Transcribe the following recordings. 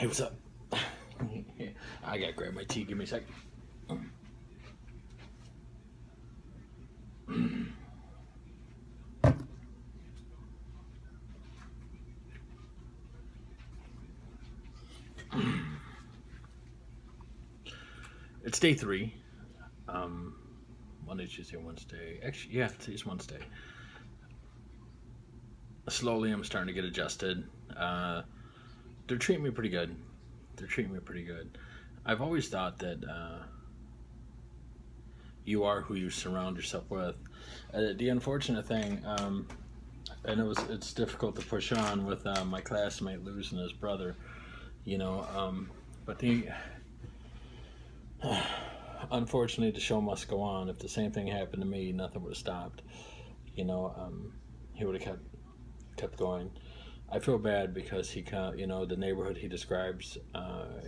Hey, what's up? I gotta grab my tea. Give me a sec. It's day three. Um, Monday, Tuesday, Wednesday. Actually, yeah, today's Wednesday. Slowly, I'm starting to get adjusted. Uh, they're treating me pretty good. They're treating me pretty good. I've always thought that you are who you surround yourself with. The unfortunate thing, and it's difficult to push on with my classmate losing his brother. You know, but the unfortunately, the show must go on. If the same thing happened to me, nothing would have stopped. You know, he would have kept going. I feel bad because the neighborhood he describes,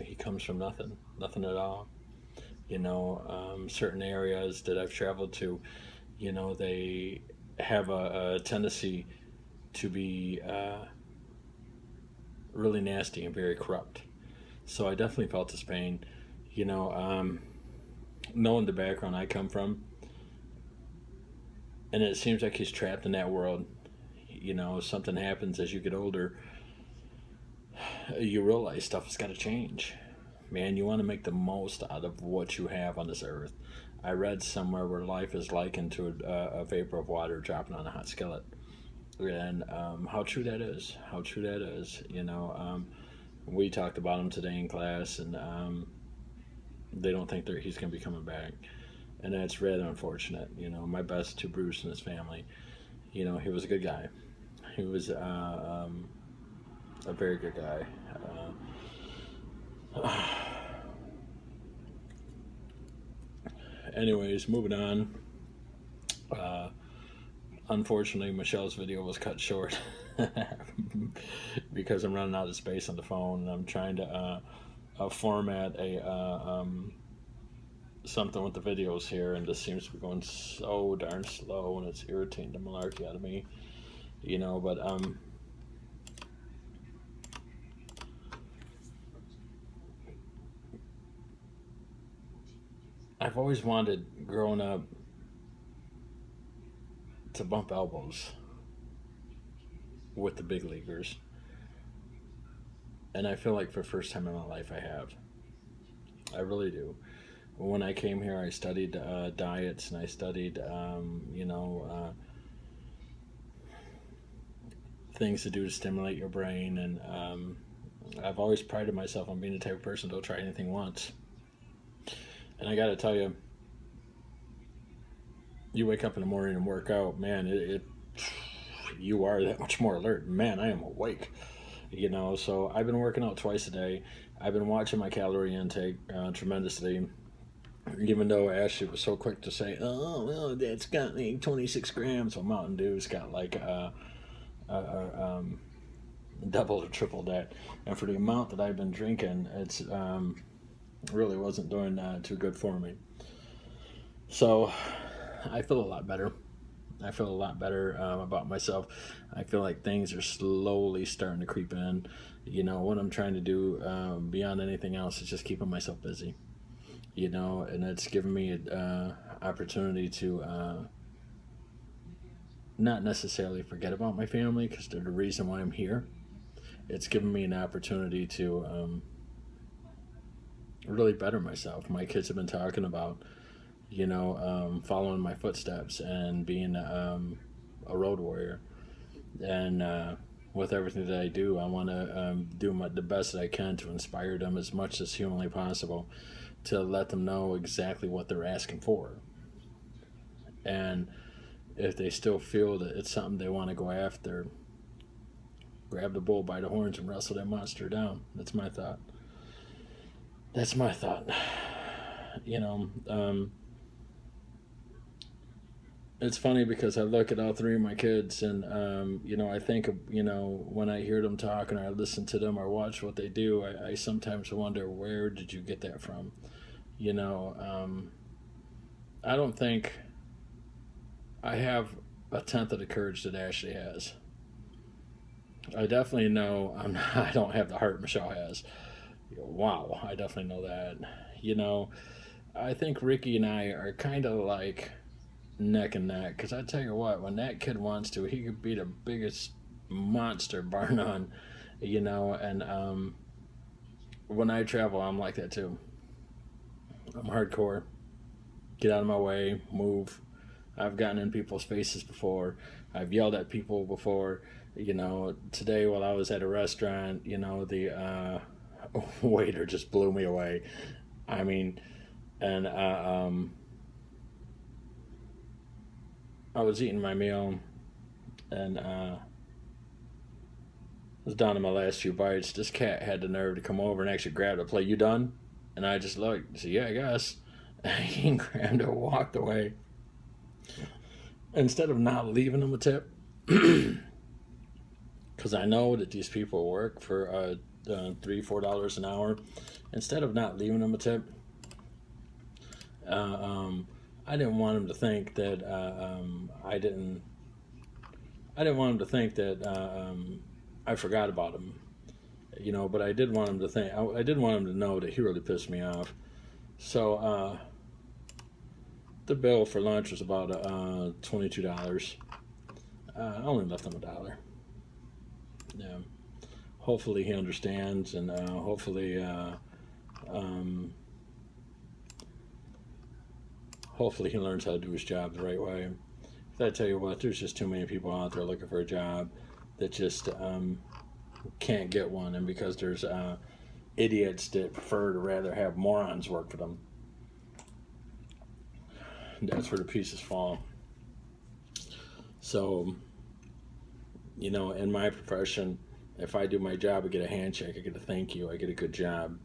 he comes from nothing at all. Certain areas that I've traveled to, they have a tendency to be really nasty and very corrupt. So I definitely felt his pain. You know, knowing the background I come from, and it seems like he's trapped in that world. Something happens as you get older. You realize stuff has got to change. Man, you want to make the most out of what you have on this earth. I read somewhere where life is likened to a vapor of water dropping on a hot skillet, and how true that is. How true that is. We talked about him today in class, and they don't think that he's going to be coming back, and that's rather unfortunate. My best to Bruce and his family. He was a good guy. He was a very good guy. Anyways, moving on. Uh, Unfortunately, Michelle's video was cut short because I'm running out of space on the phone, and I'm trying to format a something with the videos here, and this seems to be going so darn slow, and it's irritating the malarkey out of me. But I've always wanted, growing up, to bump elbows with the big leaguers, and I feel like for the first time in my life I have. I really do. When I came here, I studied diets, and I studied, things to do to stimulate your brain, and I've always prided myself on being the type of person that'll try anything once. And I got to tell you, you wake up in the morning and work out, man, you are that much more alert. Man, I am awake. So I've been working out twice a day. I've been watching my calorie intake tremendously. Even though Ashley was so quick to say, "Oh, well, that's got like 26 grams," well, Mountain Dew's got like double or triple that. And for the amount that I've been drinking, it's really wasn't doing too good for me. So I feel a lot better. I feel a lot better about myself. I feel like things are slowly starting to creep in. What I'm trying to do beyond anything else is just keeping myself busy. And it's given me an opportunity to not necessarily forget about my family because they're the reason why I'm here. It's given me an opportunity to really better myself. My kids have been talking about, following my footsteps and being a road warrior. And with everything that I do, I want to do the best that I can to inspire them as much as humanly possible, to let them know exactly what they're asking for. And if they still feel that it's something they want to go after, grab the bull by the horns and wrestle that monster down. That's my thought. That's my thought. You know, um, it's funny because I look at all three of my kids, and I think of, when I hear them talk and I listen to them or watch what they do, I sometimes wonder, where did you get that from? You know, I don't think I have a tenth of the courage that Ashley has. I definitely know I don't have the heart Michelle has. Wow, I definitely know that. You know, I think Ricky and I are kind of like neck and neck. Because I tell you what, when that kid wants to, he could be the biggest monster, bar none. And when I travel, I'm like that too. I'm hardcore. Get out of my way, move. I've gotten in people's faces before. I've yelled at people before. Today while I was at a restaurant, the waiter just blew me away. I mean, and I was eating my meal, and was down to my last few bites. This cat had the nerve to come over and actually grab the plate. You done? And I just looked. Said, yeah, I guess. And he grabbed it, walked away. Instead of not leaving him a tip, because I know that these people work for $3, $4 an hour. Instead of not leaving them a tip, uh, um, I didn't want him to think that I didn't. I didn't want him to think that I forgot about him. But I did want him to think. I did want him to know that he really pissed me off. So the bill for lunch was about $22. I only left him $1. Yeah. Hopefully he understands, and um, hopefully he learns how to do his job the right way. I tell you what, there's just too many people out there looking for a job that just can't get one, and because there's idiots that prefer to rather have morons work for them, that's where the pieces fall. So, in my profession, if I do my job, I get a handshake, I get a thank you, I get a good job.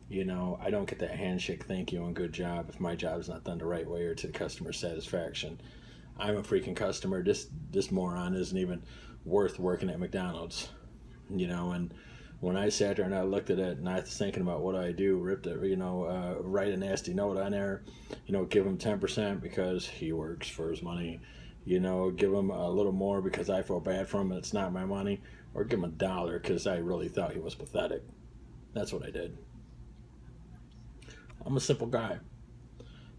I don't get that handshake, thank you, and good job if my job is not done the right way or to the customer's satisfaction. I'm a freaking customer. This moron isn't even worth working at McDonald's. And when I sat there and I looked at it and I was thinking about what I do, ripped it, write a nasty note on there, give him 10% because he works for his money, give him a little more because I feel bad for him and it's not my money, or give him $1 because I really thought he was pathetic. That's what I did. I'm a simple guy.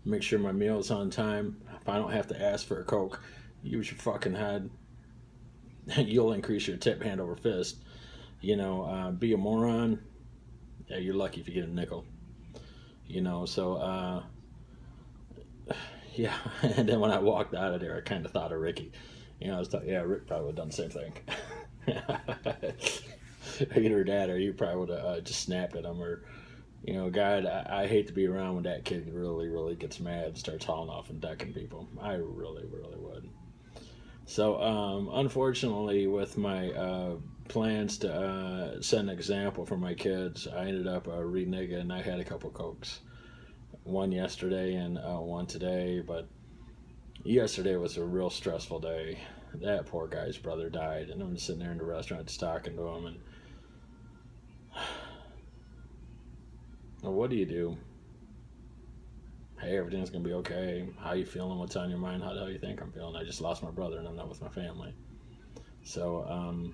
Make sure my meal is on time. If I don't have to ask for a Coke, use your fucking head. You'll increase your tip hand over fist. Be a moron. Yeah, you're lucky if you get a nickel. So yeah. And then when I walked out of there, I kind of thought of Ricky. I was thought, yeah, Rick probably would have done the same thing. Either that, or you probably would have just snapped at him, or God, I hate to be around when that kid really, really gets mad and starts hauling off and decking people. I really, really would. So, unfortunately, with my plans to set an example for my kids, I ended up reneging, and I had a couple Cokes. One yesterday and one today, but yesterday was a real stressful day. That poor guy's brother died, and I'm just sitting there in the restaurant just talking to him, and well, what do you do? Hey, everything's gonna be okay. How you feeling? What's on your mind? How the hell you think I'm feeling? I just lost my brother and I'm not with my family. So,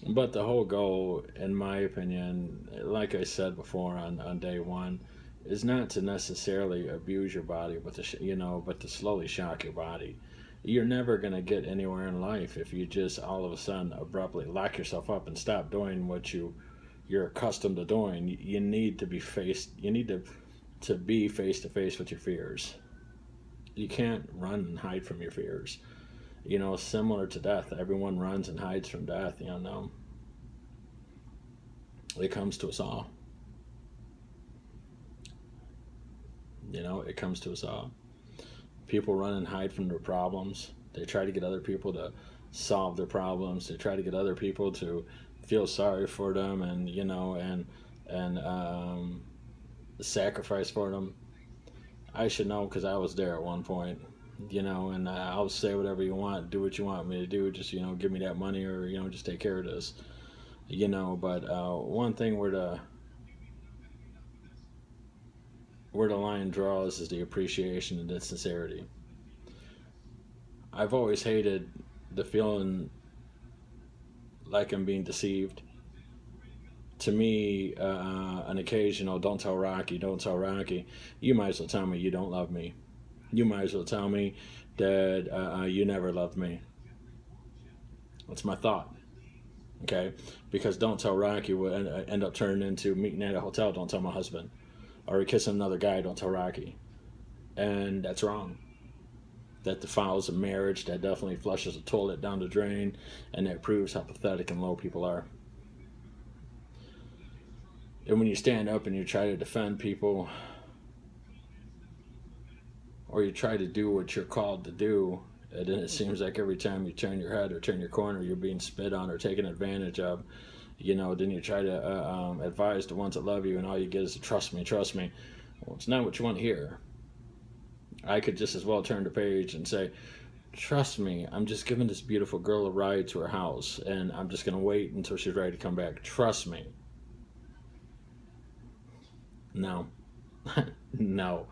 but the whole goal, in my opinion, like I said before on day one, is not to necessarily abuse your body, but but to slowly shock your body. You're never gonna get anywhere in life if you just all of a sudden abruptly lock yourself up and stop doing what you're accustomed to doing. You need to be faced. You need to be face to face with your fears. You can't run and hide from your fears. Similar to death, everyone runs and hides from death. No, it comes to us all. It comes to us all. People run and hide from their problems. They try to get other people to solve their problems. They try to get other people to feel sorry for them, and sacrifice for them. I should know because I was there at one point. And I'll say whatever you want, do what you want me to do. Just give me that money, or just take care of this. But one thing where the line draws is the appreciation and the sincerity. I've always hated the feeling like I'm being deceived to me, an occasional "Don't tell Rocky, don't tell Rocky," you might as well tell me you don't love me. You might as well tell me that you never loved me. That's my thought. Okay, because "Don't tell Rocky" would end up turning into meeting at a hotel. Don't tell my husband, or kissing another guy. Don't tell Rocky, and that's wrong. That defiles a marriage. That definitely flushes a toilet down the drain, and that proves how pathetic and low people are. And when you stand up and you try to defend people, or you try to do what you're called to do, and then it seems like every time you turn your head or turn your corner, you're being spit on or taken advantage of. Then you try to advise the ones that love you, and all you get is trust me, trust me. Well, it's not what you want to hear. I could just as well turn the page and say, trust me, I'm just giving this beautiful girl a ride to her house, and I'm just going to wait until she's ready to come back. Trust me. No. No.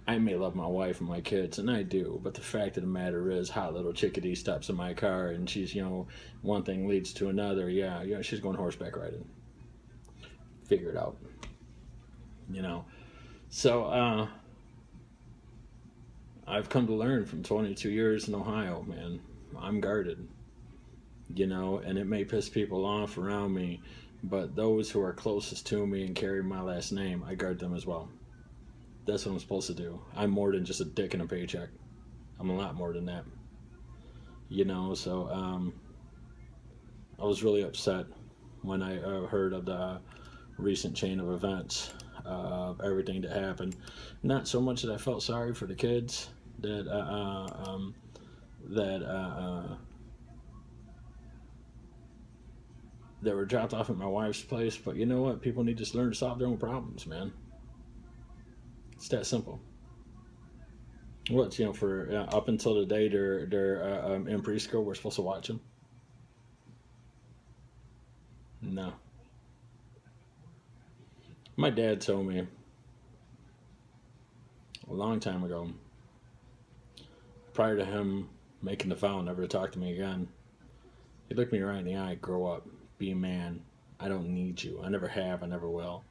I may love my wife and my kids, and I do, but the fact of the matter is, hot little chickadee steps in my car, and she's, one thing leads to another. Yeah, she's going horseback riding. Figure it out. So, I've come to learn from 22 years in Ohio, man. I'm guarded, and it may piss people off around me, but those who are closest to me and carry my last name, I guard them as well. That's what I'm supposed to do. I'm more than just a dick and a paycheck. I'm a lot more than that. So I was really upset when I heard of the recent chain of events, everything that happened. Not so much that I felt sorry for the kids that that that were dropped off at my wife's place, but you know what? People need to just learn to solve their own problems, man. It's that simple. What for up until the day they're in preschool, we're supposed to watch them. No, my dad told me a long time ago, prior to him making the vow never to talk to me again. He looked me right in the eye. Grow up, be a man. I don't need you. I never have. I never will.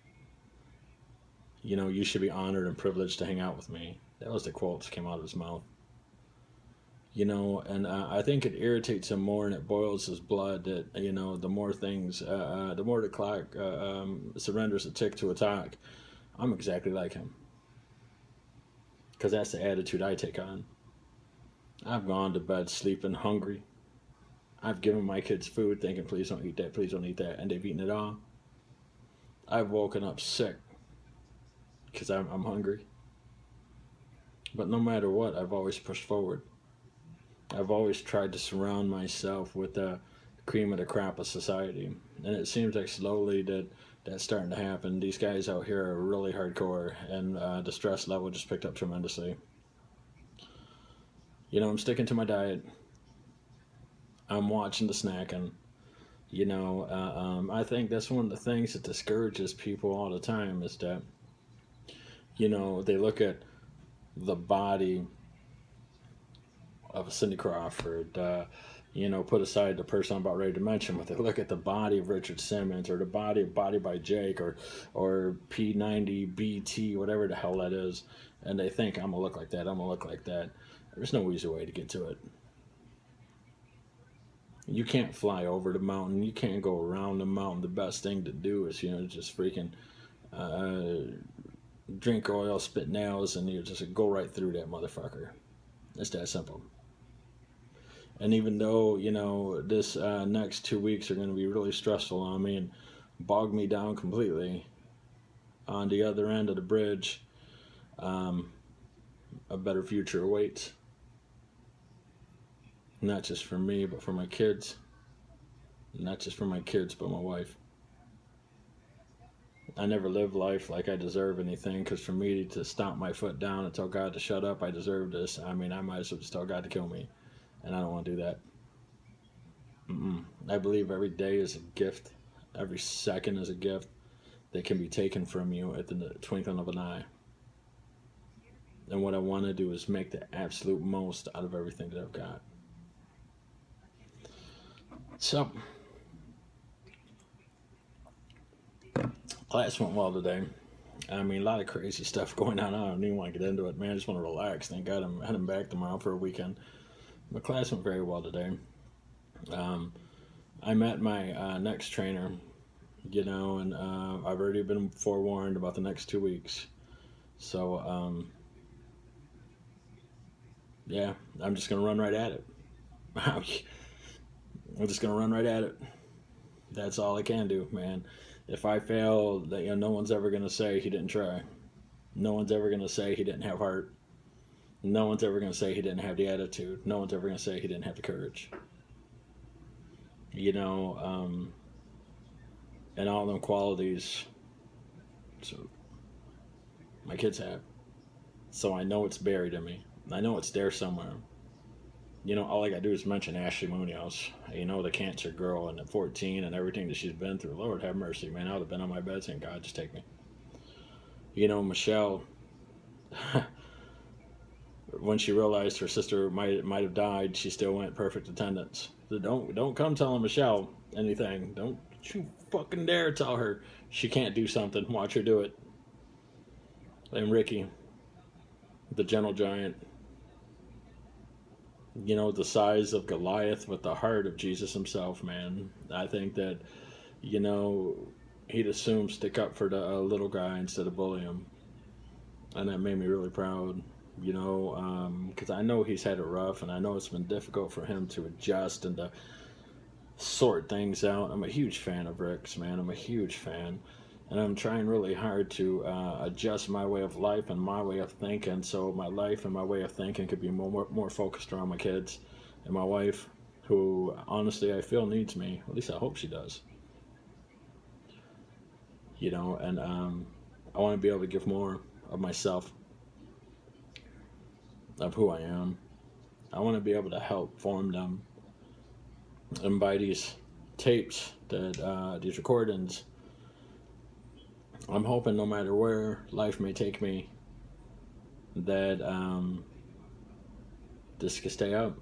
You should be honored and privileged to hang out with me. That was the quote that came out of his mouth. And I think it irritates him more and it boils his blood that, the more things, the more the clock surrenders a tick to a talk. I'm exactly like him. Because that's the attitude I take on. I've gone to bed sleeping hungry. I've given my kids food thinking, please don't eat that, please don't eat that, and they've eaten it all. I've woken up sick because I'm hungry. But no matter what, I've always pushed forward. I've always tried to surround myself with the cream of the crop of society. And it seems like slowly that's starting to happen. These guys out here are really hardcore, and the stress level just picked up tremendously. I'm sticking to my diet. I'm watching the snacking. I think that's one of the things that discourages people all the time is that, they look at the body of Cindy Crawford, put aside the person I'm about ready to mention, but they look at the body of Richard Simmons or the body by Jake or P90BT, whatever the hell that is, and they think I'm gonna look like that. I'm gonna look like that. There's no easy way to get to it. You can't fly over the mountain. You can't go around the mountain. The best thing to do is just freaking drink oil, spit nails, and you just go right through that motherfucker. It's that simple. And even though this next 2 weeks are going to be really stressful on me and bog me down completely, on the other end of the bridge, a better future awaits. Not just for me, but for my kids. Not just for my kids, but my wife. I never lived life like I deserve anything, because for me to stomp my foot down and tell God to shut up, I deserve this. I mean, I might as well just tell God to kill me. And I don't want to do that. I believe every day is a gift. Every second is a gift that can be taken from you at the twinkling of an eye. And what I want to do is make the absolute most out of everything that I've got. So, Class went well today. I mean, a lot of crazy stuff going on. I don't even want to get into it, man. I just want to relax. Thank God I'm heading back tomorrow for a weekend. My class went very well today. Um, I met my next trainer, and I've already been forewarned about the next 2 weeks. So, yeah, I'm just going to run right at it. I'm just going to run right at it. That's all I can do, man. If I fail, no one's ever going to say he didn't try. No one's ever going to say he didn't have heart. No one's ever going to say he didn't have the attitude. No one's ever going to say he didn't have the courage. And all them qualities, so my kids have. So I know it's buried in me. I know it's there somewhere. All I got to do is mention Ashley Munoz, the cancer girl and at 14 and everything that she's been through. Lord have mercy, man. I would have been on my bed saying, God, just take me. Michelle, when she realized her sister might have died, she still went perfect attendance. So don't come telling Michelle anything. Don't you fucking dare tell her she can't do something. Watch her do it. And Ricky, the gentle giant, the size of Goliath with the heart of Jesus himself, man. I think that, he'd assume stick up for the little guy instead of bully him. And that made me really proud, because I know he's had it rough, and I know it's been difficult for him to adjust and to sort things out. I'm a huge fan of Rick's, man. I'm a huge fan. And I'm trying really hard to adjust my way of life and my way of thinking, so my life and my way of thinking could be more focused around my kids and my wife, who honestly I feel needs me. At least I hope she does. And I want to be able to give more of myself, of who I am. I want to be able to help form them, and by these tapes, these recordings, I'm hoping no matter where life may take me, that this could stay up.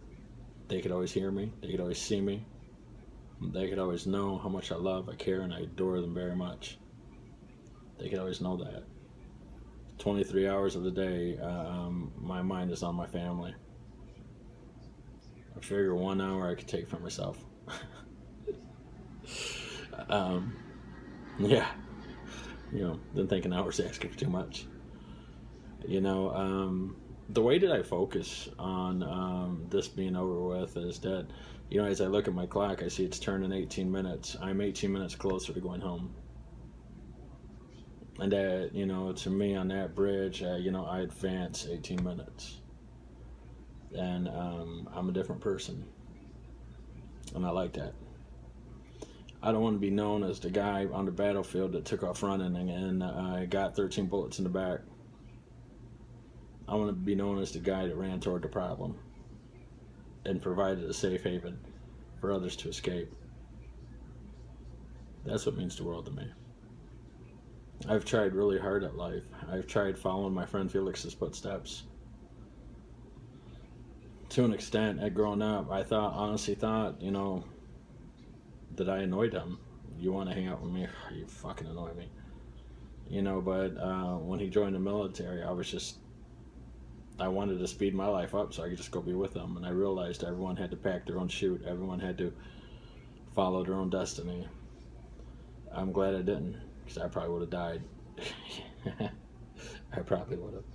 They could always hear me. They could always see me. They could always know how much I love, I care, and I adore them very much. They could always know that. 23 hours of the day, my mind is on my family. I figure 1 hour I could take for myself. Yeah. Didn't think an hour's asking for too much. The way that I focus on this being over with is that, as I look at my clock, I see it's turning 18 minutes. I'm 18 minutes closer to going home. And that, to me on that bridge, I advance 18 minutes. And I'm a different person. And I like that. I don't want to be known as the guy on the battlefield that took off running and got 13 bullets in the back. I want to be known as the guy that ran toward the problem and provided a safe haven for others to escape. That's what means the world to me. I've tried really hard at life. I've tried following my friend Felix's footsteps. To an extent, had grown up, I honestly thought, that I annoyed him. You want to hang out with me? You fucking annoy me. But when he joined the military, I wanted to speed my life up so I could just go be with him. And I realized everyone had to pack their own chute. Everyone had to follow their own destiny. I'm glad I didn't, because I probably would have died. I probably would have.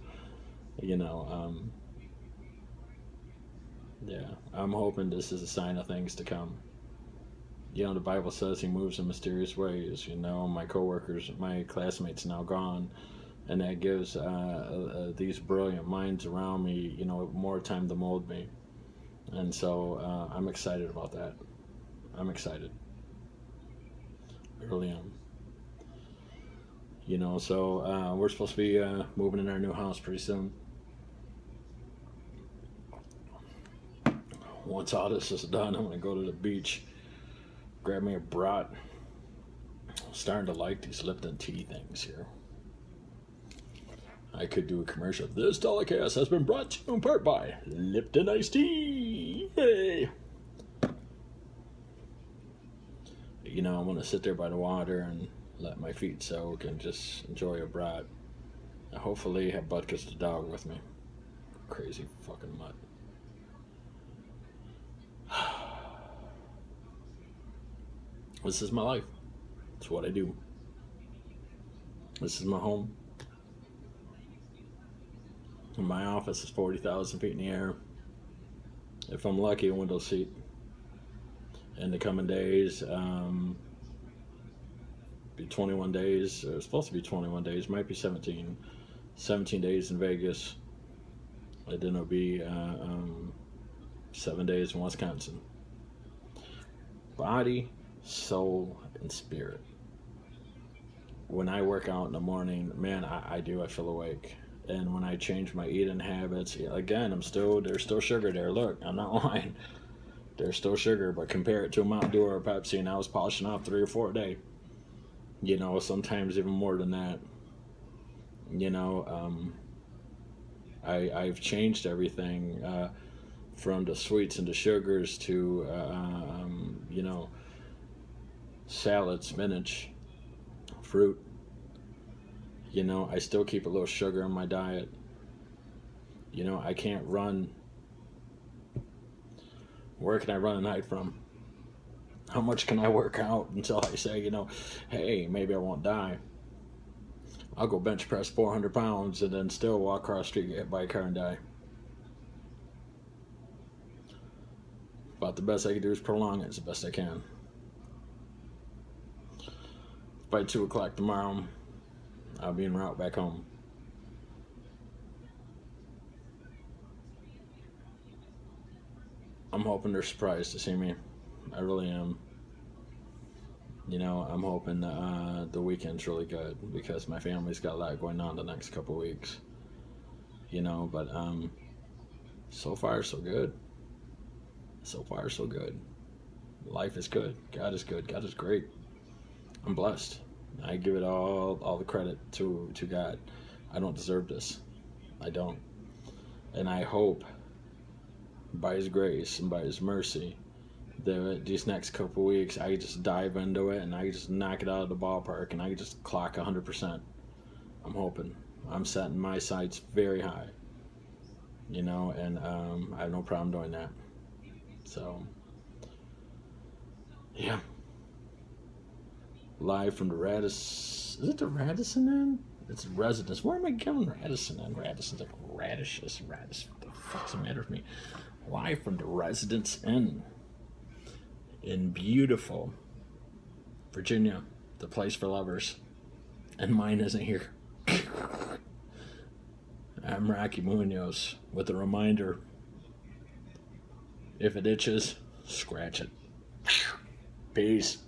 Yeah, I'm hoping this is a sign of things to come. The Bible says he moves in mysterious ways. My coworkers, my classmates now gone, and that gives these brilliant minds around me, more time to mold me. And so I'm excited about that. I'm excited. I really am. So we're supposed to be moving in our new house pretty soon. Once all this is done, I'm going to go to the beach, grab me a brat. I'm starting to like these Lipton tea things here. I could do a commercial. This telecast has been brought to you in part by Lipton Iced Tea. Hey! I want to sit there by the water and let my feet soak, and just enjoy a brat. And hopefully have Butkus the dog with me. Crazy fucking mutt. This is my life. It's what I do. This is my home. And my office is 40,000 feet in the air. If I'm lucky, a window seat. In the coming days, be 21 days. It's supposed to be 21 days. Might be 17. 17 days in Vegas. And then it'll be 7 days in Wisconsin. Body, soul, and spirit. When I work out in the morning, man, I feel awake. And when I change my eating habits, again, there's still sugar there. Look, I'm not lying. There's still sugar, but compare it to a Mountain Dew or a Pepsi, and I was polishing off 3 or 4 a day. Sometimes even more than that. I've changed everything from the sweets and the sugars to, salad, spinach, fruit. I still keep a little sugar in my diet. I can't run. Where can I run and hide from? How much can I work out until I say, hey, maybe I won't die? I'll go bench press 400 pounds and then still walk across the street, get hit by a car, and die. About the best I can do is prolong it as the best I can. By 2 o'clock tomorrow, I'll be en route back home. I'm hoping they're surprised to see me. I really am. I'm hoping the weekend's really good because my family's got a lot going on the next couple of weeks. But so far so good. So far so good. Life is good. God is good. God is great. I'm blessed. I give it all the credit to God. I don't deserve this. I don't. And I hope by His grace and by His mercy that these next couple weeks I just dive into it and I just knock it out of the ballpark and I just clock 100%. I'm hoping. I'm setting my sights very high. And I have no problem doing that. So, yeah. Live from the Radisson. Is it the Radisson Inn? It's Residence. Where am I going? Radisson Inn. Radisson's like radishes. Radisson. What the fuck's the matter with me? Live from the Residence Inn in beautiful Virginia, the place for lovers. And mine isn't here. I'm Rocky Munoz with a reminder: if it itches, scratch it. Peace.